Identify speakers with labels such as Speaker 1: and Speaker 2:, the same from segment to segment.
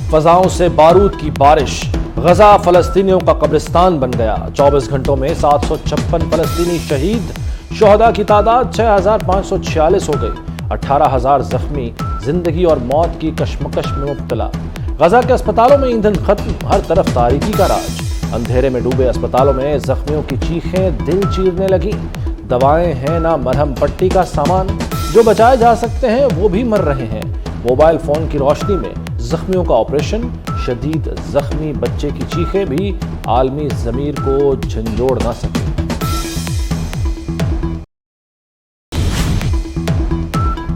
Speaker 1: फजाओं से बारूद की बारिश, गजा फलस्तीनियों का कब्रिस्तान बन गया। 24 घंटों में 756 फलस्तीनी शहीद, शोहदा की तादाद 6546 हो गई। 18,000 जख्मी, जिंदगी और मौत की कशमकश में मुब्तला। गजा के अस्पतालों में ईंधन खत्म, हर तरफ तारीकी का राज। अंधेरे में डूबे अस्पतालों में जख्मियों की चीखें दिल चीरने लगी। दवाएं हैं ना मरहम पट्टी का सामान, जो बचाए जा सकते हैं वो भी मर रहे हैं। मोबाइल फोन की रोशनी में जख्मियों का ऑपरेशन, शदीद जख्मी बच्चे की चीखें भी आलमी जमीर को झंझोड़ ना सके।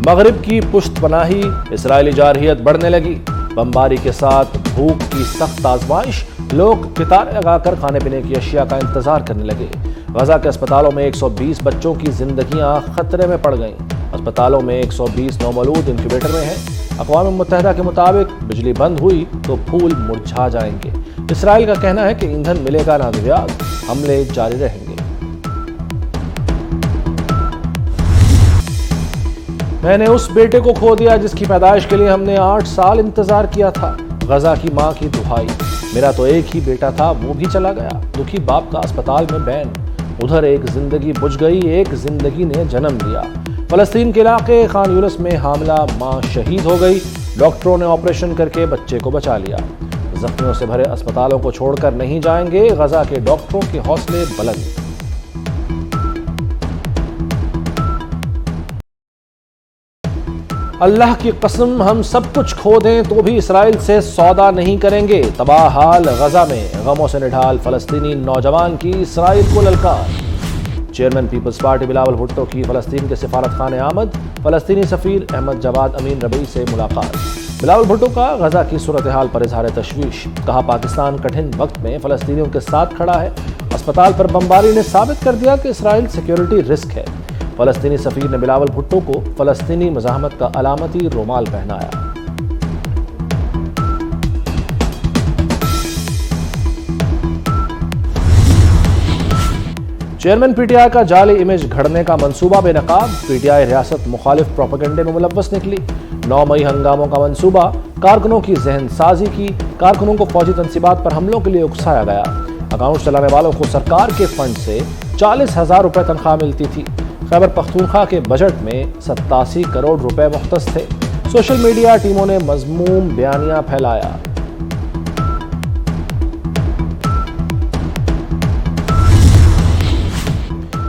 Speaker 1: मगरिब की पुश्त पनाही, इसराइली जारहियत बढ़ने लगी। बमबारी के साथ भूख की सख्त आजमाइश, लोग कितारें लगाकर खाने पीने की अशिया का इंतजार करने लगे। गजा के अस्पतालों में 120 बच्चों की जिंदगियां खतरे में पड़ गईं। अस्पतालों में 120 नौमौलूद इंक्यूबेटर में हैं। अक़वाम मुत्तहिदा के मुताबिक बिजली बंद हुई तो फूल मुरझा जाएंगे। इसराइल का कहना है कि ईंधन मिलेगा ना निर्यात, हमले जारी रहेंगे। मैंने उस बेटे को खो दिया जिसकी पैदाइश के लिए हमने 8 साल इंतजार किया था। गजा की मां की दुहाई, मेरा तो एक ही बेटा था, वो भी चला गया। दुखी बाप का अस्पताल में बैन। उधर एक जिंदगी बुझ गई, एक जिंदगी ने जन्म लिया। फलस्तीन के इलाके खान यूनिस में हामला मां शहीद हो गई। डॉक्टरों ने ऑपरेशन करके बच्चे को बचा लिया। जख्मियों से भरे अस्पतालों को छोड़कर नहीं जाएंगे, गजा के डॉक्टरों के हौसले बुलंद। अल्लाह की कसम, हम सब कुछ खो दें तो भी इसराइल से सौदा नहीं करेंगे। तबाह हाल गजा में, गमों से निढाल फलस्तीनी नौजवान की इसराइल को ललकार। चेयरमैन पीपल्स पार्टी बिलावल भुट्टो की फलस्तीन के सिफारत खाने आमद, फलस्तीनी सफीर अहमद जवाद अमीन रबी से मुलाकात। बिलावल भुट्टो का गजा की सूरत हाल पर इजहार तशवीश, कहा पाकिस्तान कठिन वक्त में फलस्तीनियों के साथ खड़ा है। अस्पताल पर बमबारी ने साबित कर दिया कि इसराइल सिक्योरिटी रिस्क है। फलस्तीनी सफीर ने बिलावल भुट्टो को फलस्तीनी मज़ाहमत का अलामती रुमाल पहनाया। चेयरमैन पीटीआई का जाली इमेज घड़ने का मंसूबा बेनकाब, पीटीआई रियासत मुखालिफ प्रोपेगेंडे में मुलव्वस निकली। 9 मई हंगामों का मंसूबा, कारकुनों की जहन साजी की, कारकुनों को फौजी तनसीबात पर हमलों के लिए उकसाया गया। अकाउंट चलाने वालों को सरकार के फंड से 40,000 रुपए तनख्वाह मिलती थी। खैबर पख्तूनख्वा के बजट में 87 करोड़ रुपए मुख्तस थे। सोशल मीडिया टीमों ने मजमूम बयानियां फैलाया।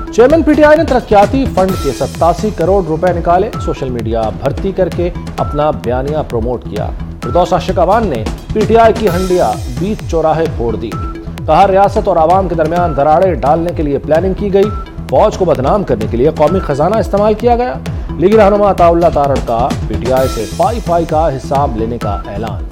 Speaker 1: चेयरमैन पीटीआई ने तरक्याती फंड के 87 करोड़ रुपए निकाले। सोशल मीडिया भर्ती करके अपना बयानिया प्रमोट किया। फिरदौस आशिक अवान ने पीटीआई की हंडिया बीच चौराहे फोड़ दी। कहा रियासत और आवाम के दरमियान दरारें डालने के लिए प्लानिंग की गई। फौज को बदनाम करने के लिए कौमी खजाना इस्तेमाल किया गया। लीगी रहनुमा अताउल्लाह तारड़ का पीटीआई से पाई का हिसाब लेने का ऐलान।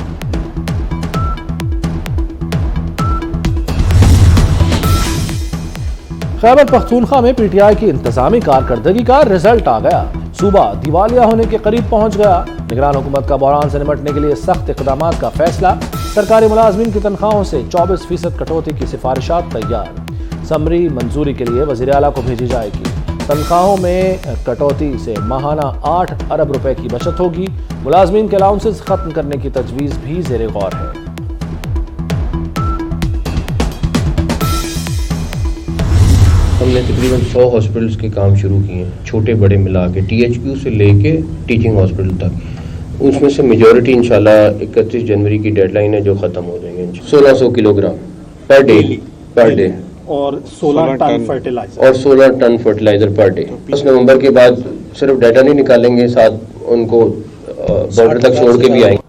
Speaker 1: खैबर पख्तूनख्वा में पीटीआई की इंतजामी कारकर्दगी का रिजल्ट आ गया। सूबा दिवालिया होने के करीब पहुंच गया। निगरान हुकूमत का बहरान से निपटने के लिए सख्त इक़दामात का फैसला। सरकारी मुलाजमीन की तनख्वाहों से 24% कटौती की सिफारिशात तैयार। समरी मंजूरी के लिए वज़ीर आला को भेजी जाएगी। तनख्वाहों में कटौती से माहाना 8 अरब रुपए की बचत होगी। मुलाजमीन के अलाउंसेस खत्म करने की तजवीज़ भी ज़ेरे गौर है।
Speaker 2: हमने तकरीबन 100 हॉस्पिटल्स के काम शुरू किए हैं, छोटे बड़े मिला के, THQ से लेके टीचिंग हॉस्पिटल तक। उसमें से मेजॉरिटी इंशाल्लाह 31 जनवरी की डेडलाइन है जो ख़त्म हो जाएंगे। 1600 किलोग्राम पर डे
Speaker 3: और 16 टन
Speaker 2: फर्टिलाइजर पर डे। 10 नवंबर के बाद सिर्फ डाटा नहीं निकालेंगे, साथ उनको बॉर्डर तक छोड़ के भी आएंगे।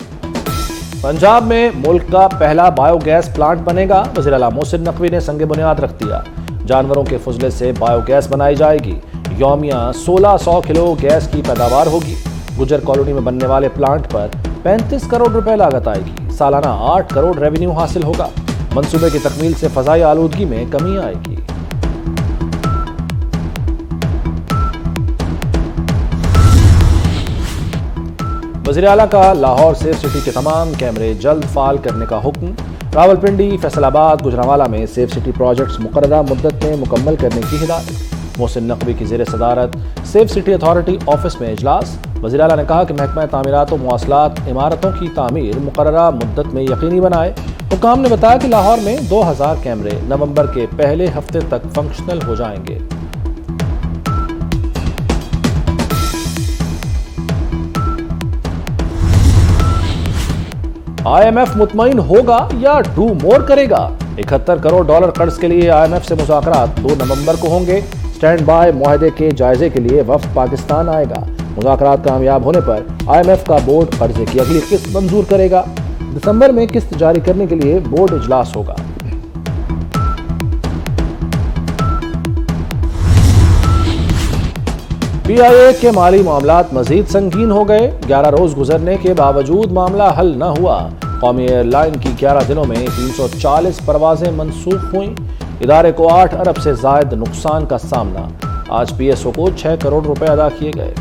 Speaker 1: पंजाब में मुल्क का पहला बायोगैस प्लांट बनेगा। वज़ीर आला मोहसिन नकवी ने संग बुनियाद रख दिया। जानवरों के फुजले से बायोगैस बनाई जाएगी। यौमिया 1600 किलो गैस की पैदावार होगी। गुजर कॉलोनी में बनने वाले प्लांट पर 35 करोड़ रुपए लागत आएगी। सालाना 8 करोड़ रेवेन्यू हासिल होगा। मंसूबे की तकमील से फजाई आलूदगी में कमी आएगी। वज़ीर आला का लाहौर सेफ सिटी के तमाम कैमरे जल्द फाल करने का हुक्म। रावलपिंडी, फैसलाबाद, गुजरांवाला में सेफ सिटी प्रोजेक्ट्स मुकर्ररा मुद्दत में मुकम्मल करने की हिदायत। मोहसिन नकवी की ज़ेर सदारत सेफ सिटी अथॉरिटी ऑफिस में इजलास। वज़ीर आला ने कहा कि महकमा तामीरात व मवासलात इमारतों की तामीर मुकर्ररा मुद्दत में यकीनी बनाए। हुकाम ने बताया कि लाहौर में 2000 कैमरे नवंबर के पहले हफ्ते तक फंक्शनल हो जाएंगे। IMF मुतमईन होगा या डू मोर करेगा? 71 करोड़ डॉलर कर्ज के लिए IMF से मुज़ाकरात 2 नवंबर को होंगे। स्टैंड बाय मुआहदे के जायजे के लिए वफ्द पाकिस्तान आएगा। मुज़ाकरात कामयाब होने पर IMF का बोर्ड कर्जे की अगली किस्त मंजूर करेगा। दिसंबर में किस्त जारी करने के लिए बोर्ड इजलास होगा। PIA के माली मामलात मजीद संगीन हो गए। 11 रोज गुजरने के बावजूद मामला हल न हुआ। कौमी एयरलाइन की 11 दिनों में 340 परवाजें मनसूख हुई। इदारे को 8 अरब से जायद नुकसान का सामना। आज PSO को 6 करोड़ रुपए अदा किए गए।